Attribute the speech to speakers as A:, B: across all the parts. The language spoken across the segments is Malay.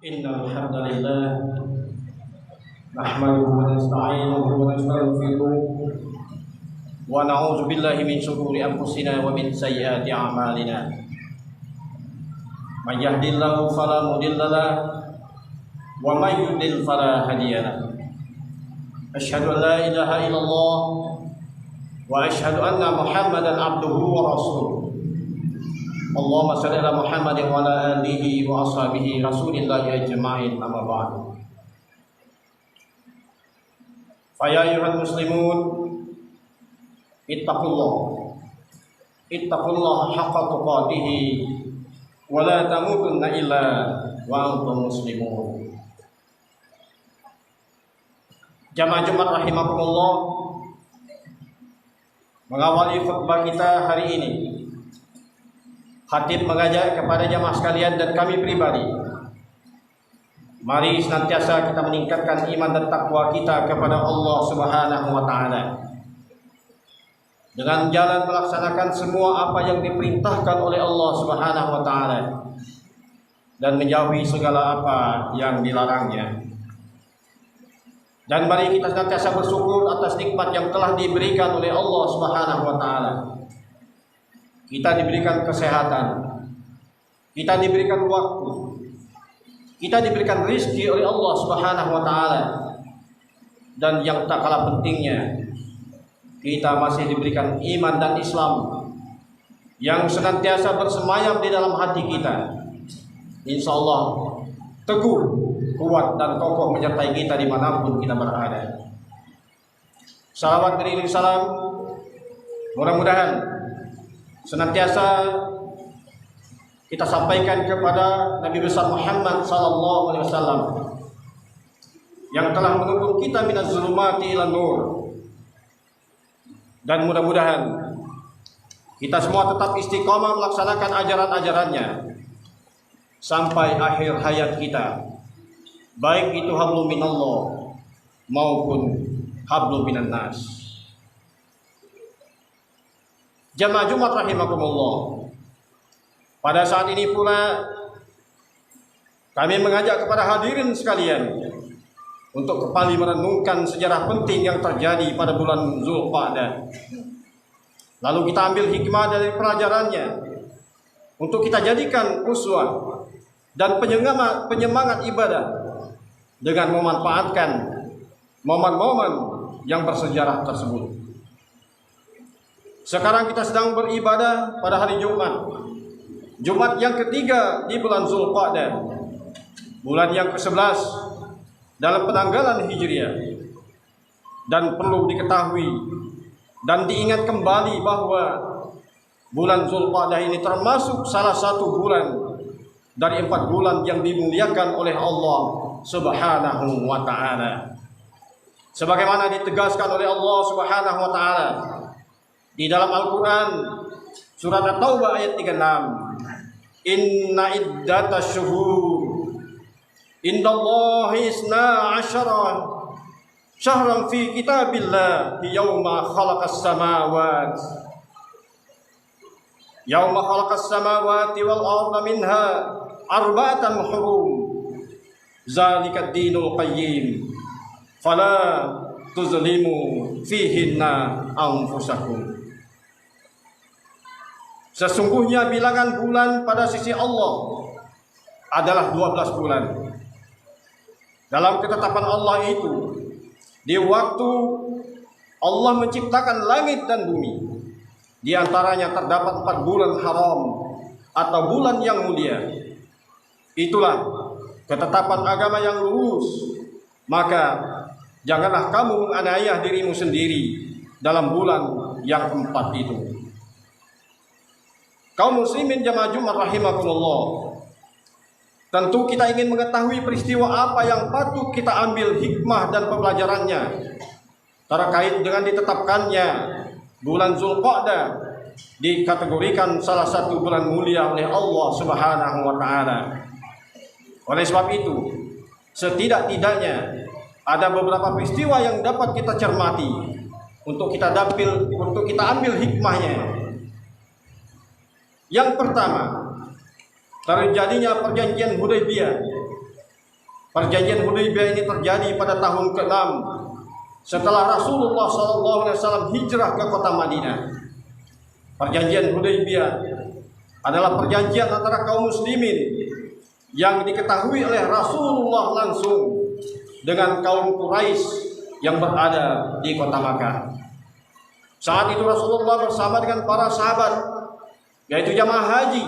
A: Innal hamdalillah nahmaduhu wa nasta'inuhu wa nastaghfiruh wa na'udzu billahi min shururi anfusina wa min sayyiati a'malina. May yahdihillahu fala mudilla lahu wa may yudlil fala hadiya lahu. Asyhadu an la ilaha illallah wa asyhadu anna Muhammadan abduhu wa rasuluh. Allahumma shalli ala Muhammadin wa ala alihi wa ashabihi rasulillahi ajma'in, amma ba'du. Fa ya ayyuhal muslimun ittaqullah haqqa tuqatih wa la tamutunna illa wa antum muslimun. Jamaah Jumat rahimakumullah, mengawali khutbah kita hari ini, khatib mengajak kepada jamaah sekalian dan kami pribadi, mari senantiasa kita meningkatkan iman dan takwa kita kepada Allah Subhanahu wa taala dengan jalan melaksanakan semua apa yang diperintahkan oleh Allah Subhanahu wa taala dan menjauhi segala apa yang dilarangnya. Dan mari kita senantiasa bersyukur atas nikmat yang telah diberikan oleh Allah Subhanahu wa taala. Kita diberikan kesehatan, kita diberikan waktu, kita diberikan rizki oleh Allah Subhanahu wa taala, dan yang tak kalah pentingnya, kita masih diberikan iman dan Islam yang senantiasa bersemayam di dalam hati kita. Insya Allah teguh, kuat dan kokoh menyertai kita dimanapun kita berada. Salawat beriring salam mudah-mudahan senantiasa kita sampaikan kepada Nabi besar Muhammad sallallahu alaihi wasallam yang telah menuntun kita minaz zulumati ilan nur. Dan mudah-mudahan kita semua tetap istiqomah melaksanakan ajaran-ajarannya sampai akhir hayat kita, baik itu hablum minallah maupun hablum minan nas. Jamaah Jumat rahimakumullah, pada saat ini pula kami mengajak kepada hadirin sekalian untuk kembali merenungkan sejarah penting yang terjadi pada bulan Zulqa'dah. Lalu kita ambil hikmah dari pelajarannya untuk kita jadikan uswah dan penyemangat ibadah dengan memanfaatkan momen-momen yang bersejarah tersebut. Sekarang kita sedang beribadah pada hari Jumat, Jumat yang ketiga di bulan Zulqa'dah, bulan yang ke-11 dalam penanggalan Hijriah. Dan perlu diketahui dan diingat kembali bahwa bulan Zulqa'dah ini termasuk salah satu bulan dari 4 bulan yang dimuliakan oleh Allah Subhanahu wa ta'ala. Sebagaimana ditegaskan oleh Allah Subhanahu wa ta'ala di dalam Al-Quran surat At-Taubah ayat 36, inna iddatas syuhur indallahi isna asyara syahran fi kitabillah yawma khalaqas samawati wal arda minha arba'atan hurum zalikad dinul qayyim fala tuzlimu fihinna anfusakum. Sesungguhnya bilangan bulan pada sisi Allah adalah 12 bulan. Dalam ketetapan Allah itu, di waktu Allah menciptakan langit dan bumi, di antaranya terdapat 4 bulan haram atau bulan yang mulia. Itulah ketetapan agama yang lurus. Maka janganlah kamu menganiaya dirimu sendiri dalam bulan yang 4 itu. Kaum muslimin jamaah Jumat rahimakumullah, tentu kita ingin mengetahui peristiwa apa yang patut kita ambil hikmah dan pembelajarannya terkait dengan ditetapkannya bulan Zulqa'dah dikategorikan salah satu bulan mulia oleh Allah Subhanahu wa ta'ala. Oleh sebab itu, setidak-tidaknya ada beberapa peristiwa yang dapat kita cermati untuk kita ambil hikmahnya. Yang pertama, terjadinya perjanjian Hudaybiyah. Perjanjian Hudaybiyah ini terjadi pada tahun ke-6 setelah Rasulullah SAW hijrah ke kota Madinah. Perjanjian Hudaybiyah adalah perjanjian antara kaum muslimin yang diketahui oleh Rasulullah langsung dengan kaum Quraisy yang berada di kota Makkah. Saat itu Rasulullah bersama dengan para sahabat, yaitu jamaah haji,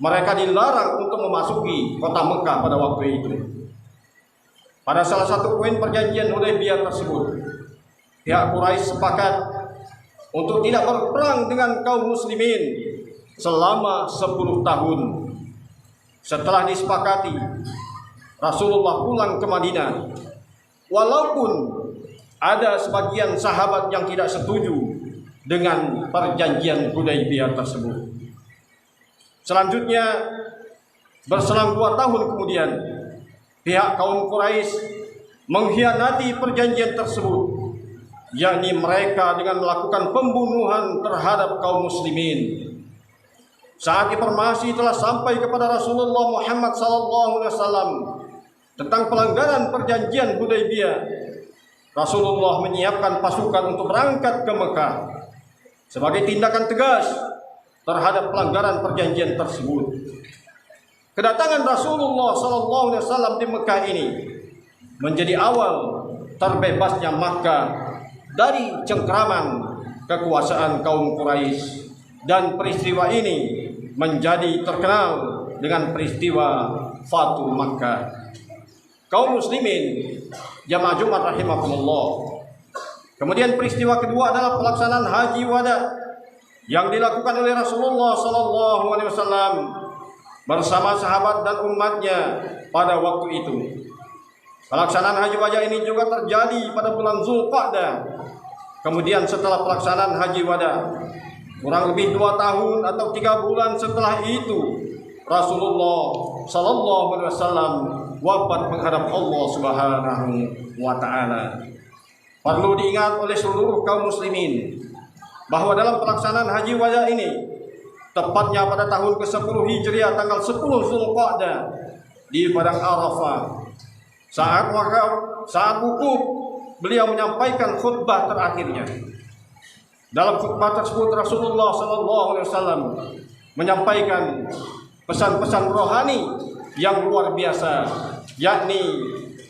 A: mereka dilarang untuk memasuki kota Mekah pada waktu itu. Pada salah satu poin perjanjian Hudaybiyah tersebut, pihak Quraisy sepakat untuk tidak berperang dengan kaum muslimin selama 10 tahun. Setelah disepakati, Rasulullah pulang ke Madinah, walaupun ada sebagian sahabat yang tidak setuju dengan perjanjian Hudaybiyah tersebut. Selanjutnya, berselang 2 tahun kemudian, pihak kaum Quraisy mengkhianati perjanjian tersebut, yakni mereka dengan melakukan pembunuhan terhadap kaum muslimin. Saat informasi telah sampai kepada Rasulullah Muhammad SAW tentang pelanggaran perjanjian Hudaybiyah, Rasulullah menyiapkan pasukan untuk berangkat ke Mekah sebagai tindakan tegas terhadap pelanggaran perjanjian tersebut. Kedatangan Rasulullah SAW di Mekah ini menjadi awal terbebasnya Makkah dari cengkraman kekuasaan kaum Quraisy, dan peristiwa ini menjadi terkenal dengan peristiwa Fatu Makkah. Kaum muslimin jamaah Jumat rahimakumullah. Kemudian peristiwa kedua adalah pelaksanaan haji wada yang dilakukan oleh Rasulullah SAW bersama sahabat dan umatnya pada waktu itu. Pelaksanaan haji wada ini juga terjadi pada bulan Zulqa'dah. Kemudian setelah pelaksanaan haji wada, kurang lebih 2 tahun atau 3 bulan setelah itu, Rasulullah sallallahu alaihi wasallam wafat menghadap Allah Subhanahu wa taala. Perlu diingat oleh seluruh kaum muslimin bahwa dalam pelaksanaan haji wada ini, tepatnya pada tahun ke-10 Hijriah tanggal 10 Zulqa'dah di padang Arafah, saat wukuf beliau menyampaikan khutbah terakhirnya. Dalam khutbah tersebut Rasulullah sallallahu alaihi wasallam menyampaikan pesan-pesan rohani yang luar biasa, yakni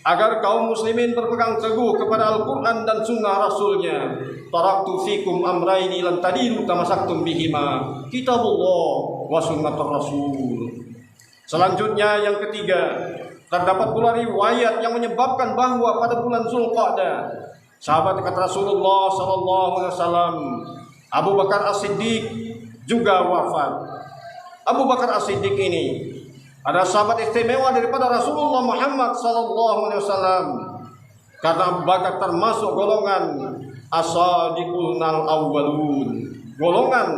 A: agar kaum muslimin berpegang teguh kepada Al-Quran dan sunnah Rasulnya. Taraktu fikum amraini lan tadilu tamasaktum bihima, kitabullah wa sunnatur rasul. Selanjutnya yang ketiga, terdapat pula riwayat yang menyebabkan bahwa pada bulan Zulqa'dah, sahabat dekat Rasulullah sallallahu alaihi wasallam Abu Bakar As-Siddiq juga wafat. Abu Bakar As-Siddiq ini ada sahabat istimewa daripada Rasulullah Muhammad sallallahu alaihi wasallam, karena Abu Bakar termasuk golongan as-sadiqun al-awwalun, golongan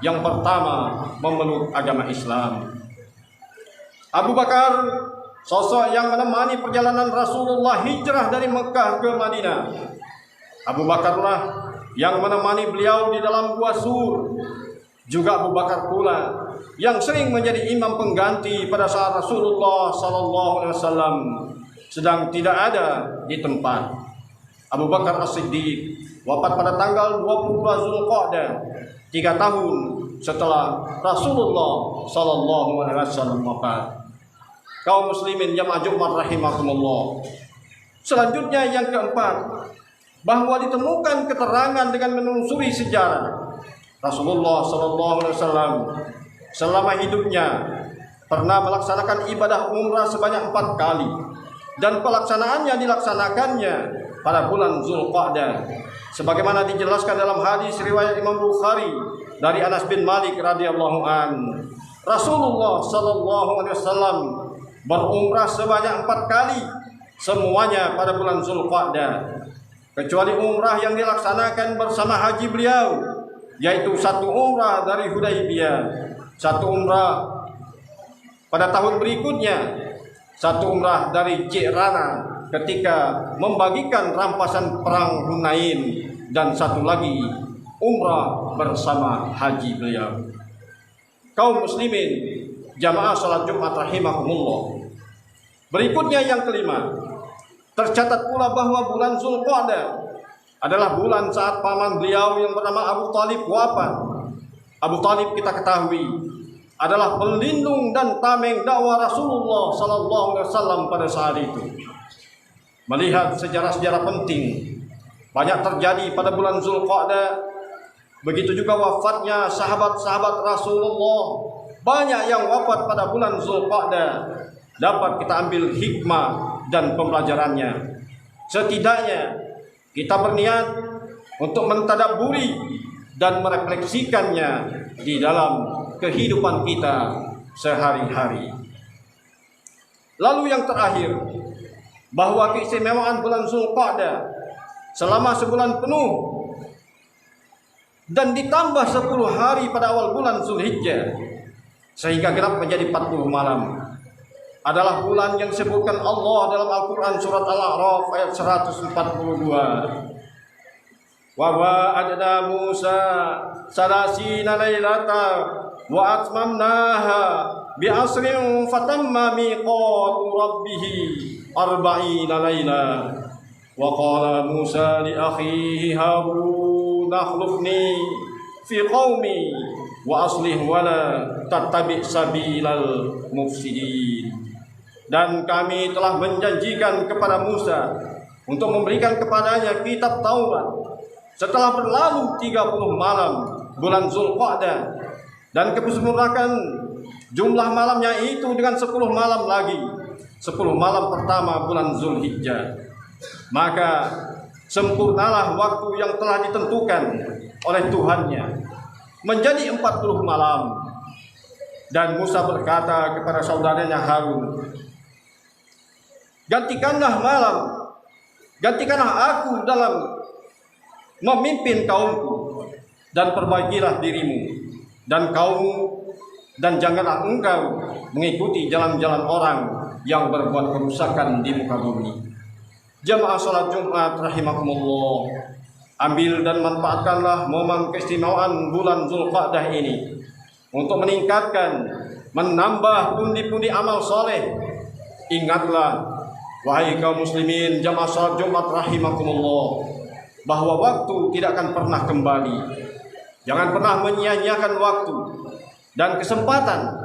A: yang pertama memeluk agama Islam. Abu Bakar sosok yang menemani perjalanan Rasulullah hijrah dari Mekah ke Madinah. Abu Bakarlah yang menemani beliau di dalam Gua Sur. Juga Abu Bakar pula yang sering menjadi imam pengganti pada saat Rasulullah sallallahu alaihi wasallam sedang tidak ada di tempat. Abu Bakar As-Siddiq wafat pada tanggal 22 Zulqa'dah, 3 tahun setelah Rasulullah sallallahu alaihi wasallam wafat. Kaum muslimin jamaah Jumat rahimakumullah. Selanjutnya yang keempat, bahwa ditemukan keterangan dengan menelusuri sejarah. Rasulullah sallallahu alaihi wasallam selama hidupnya pernah melaksanakan ibadah umrah sebanyak 4 kali, dan pelaksanaannya dilaksanakannya pada bulan Zulqa'dah, sebagaimana dijelaskan dalam hadis riwayat Imam Bukhari dari Anas bin Malik radhiyallahu an. Rasulullah sallallahu alaihi wasallam berumrah sebanyak 4 kali, semuanya pada bulan Zulqa'dah, kecuali umrah yang dilaksanakan bersama haji beliau, yaitu 1 umrah dari Hudaybiyah, 1 umrah pada tahun berikutnya, 1 umrah dari Ji'rana ketika membagikan rampasan perang Hunain, dan 1 lagi umrah bersama haji beliau. Kaum muslimin jamaah salat Jumat rahimakumullah. Berikutnya yang kelima, tercatat pula bahwa bulan Zulqa'dah adalah bulan saat paman beliau yang bernama Abu Talib wafat. Abu Talib kita ketahui adalah pelindung dan tameng dakwah Rasulullah sallallahu alaihi wasallam pada saat itu. Melihat sejarah-sejarah penting banyak terjadi pada bulan Zulqa'dah, begitu juga wafatnya sahabat-sahabat Rasulullah, banyak yang wafat pada bulan Zulqa'dah, dapat kita ambil hikmah dan pembelajarannya. Setidaknya kita berniat untuk mentadabburi dan merefleksikannya di dalam kehidupan kita sehari-hari. Lalu yang terakhir, bahwa keistimewaan bulan Zulqa'dah selama sebulan penuh dan ditambah 10 hari pada awal bulan Zulhijjah, sehingga genap menjadi 40 malam, adalah bulan yang disebutkan Allah dalam Al-Quran surat Al-A'raf ayat 142. Wa wa'adna Musa salasina lailata wa atmamnaha bi asrin fatamma miqatu rabbih 40 laila. Wa qala Musa li akhihi Harun akhlifni fi qaumi wa aslih wala tattabi' sabilal mufsidin. Dan kami telah menjanjikan kepada Musa untuk memberikan kepadanya kitab Taurat setelah berlalu 30 malam bulan Zulqa'dah, dan kesempurnaan jumlah malamnya itu dengan 10 malam lagi, 10 malam pertama bulan Zulhijjah. Maka sempurnalah waktu yang telah ditentukan oleh Tuhannya menjadi 40 malam. Dan Musa berkata kepada saudaranya Harun, gantikanlah aku dalam memimpin kaumku, dan perbaikilah dirimu dan kaummu, dan janganlah engkau mengikuti jalan-jalan orang yang berbuat kerusakan di muka bumi. Jamaah salat Jumat rahimakumullah, ambil dan manfaatkanlah momen keistimewaan bulan Zulqa'dah ini untuk meningkatkan, menambah pundi-pundi amal soleh. Ingatlah, wahai kaum muslimin jamaah salat Jumat rahimakumullah, bahwa waktu tidak akan pernah kembali. Jangan pernah menyia-nyiakan waktu dan kesempatan,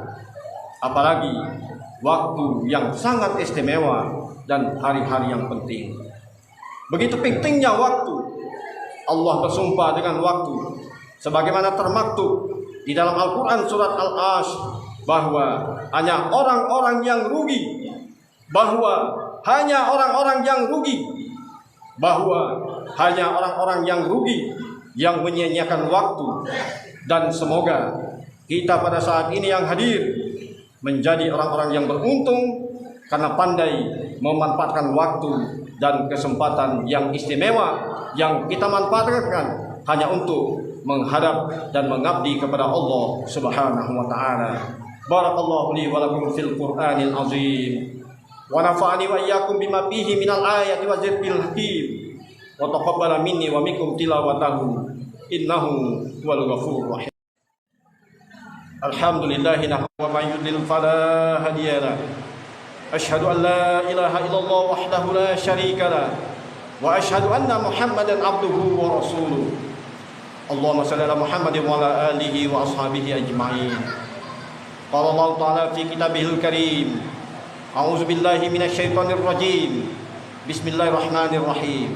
A: apalagi waktu yang sangat istimewa dan hari-hari yang penting. Begitu pentingnya waktu, Allah bersumpah dengan waktu, sebagaimana termaktub di dalam Al-Quran surat Al-As, bahwa hanya orang-orang yang rugi, bahwa hanya orang-orang yang rugi yang menyia-nyiakan waktu. Dan semoga kita pada saat ini yang hadir menjadi orang-orang yang beruntung karena pandai memanfaatkan waktu dan kesempatan yang istimewa yang kita manfaatkan hanya untuk menghadap dan mengabdi kepada Allah Subhanahu wa taala. Barakallahu li wa lakum fil Qur'anil azim, wa nafa'ani wa iyyakum bima fihi minal ayati wa zikril hakim, wa taqabbala minni wa minkum tilawatahu innahu huwal ghafurur rahim. Alhamdulillahi nahwa man yudlil fala hadiyalah. Asyhadu an la ilaha illallah wahdahu la syarikalah, wa asyhadu anna Muhammadan abduhu wa rasuluh. Allahumma salli ala Muhammadin wa ala alihi wa ashabihi ajma'in. Qala Allah Ta'ala fi kitabihil karim, a'udzu billahi minasy syaithanir rajim. Bismillahirrahmanirrahim.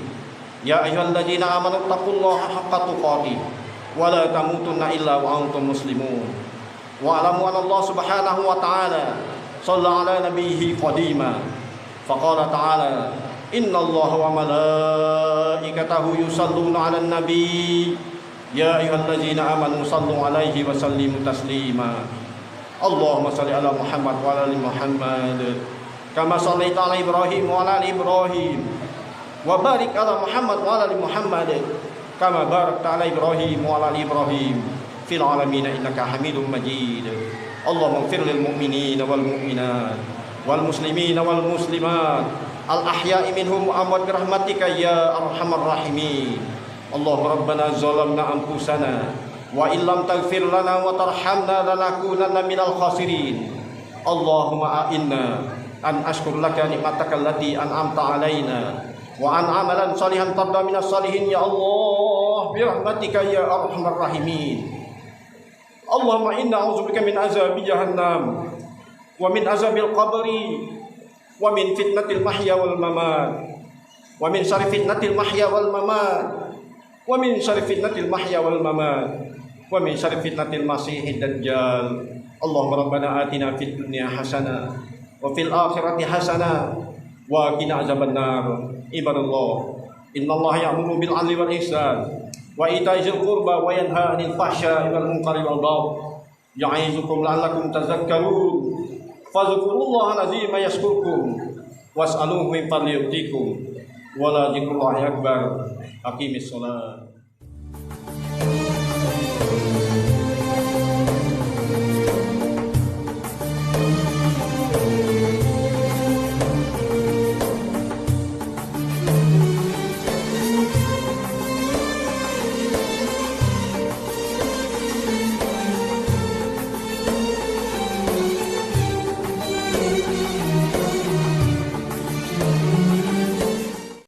A: Ya ayyuhalladzina amanu taqullaha haqqa tuqatih wa la tamutunna illa wa antum muslimun. Wa alamu anna Allah Subhanahu wa ta'ala shalla ala nabiyhi qadima. Faqala ta'ala, inna Allah wa malaikatahu yusalluna 'alan nabi. Ya ayyuhalladzina amanu sallu 'alaihi wa sallimu taslima. Allahumma shalli ala Muhammad wa ala ali Muhammad kama shallaita ala Ibrahim wa ala ali Ibrahim, wa barik ala Muhammad wa ala ali Muhammad kama barakta ala Ibrahim wa ala ali Ibrahim fil alamin innaka Hamidum Majid. Allahumma ighfir lil mu'minina wal mu'minat wal muslimina wal muslimat al ahya'i minhum wa amwat bi rahmatika ya arhamar rahimin. Allahumma rabbana zalamna anfusana wa illam taghfir lana wa tarhamna lanakunanna minal khasirin. Allahumma a'inna an ashkur laka ni'mataka allati an'amta alaina wa an amalan salihan tarda minas salihin ya Allah bi rahmatika ya arhamar rahimin. Allahumma inna a'udzubika min azabi jahannam wa min azabil qabri wa min fitnatil mahya wal mamat wa min syarri fitnatil mahya wal mamat wa min syarri fitnatil mahya wal mamat wa min syarri fitnatil masiihid dajjal. Allahumma rabbana atina fid dunya hasanah wa fil akhirati hasanah wa qina azabannar. Ibadallah, innallaha ya'muru bil 'adli wal ihsan wa ita'i dzil qurba wa yanha 'anil fahsya'i wal munkari wal baghi ya'izukum la'allakum tadhakkarun. Fadhkurullaha al-'azima yashkurkum was'aluhu min fadlihi yu'tikum wa la dzikrullahi akbar. Aqimis shalah.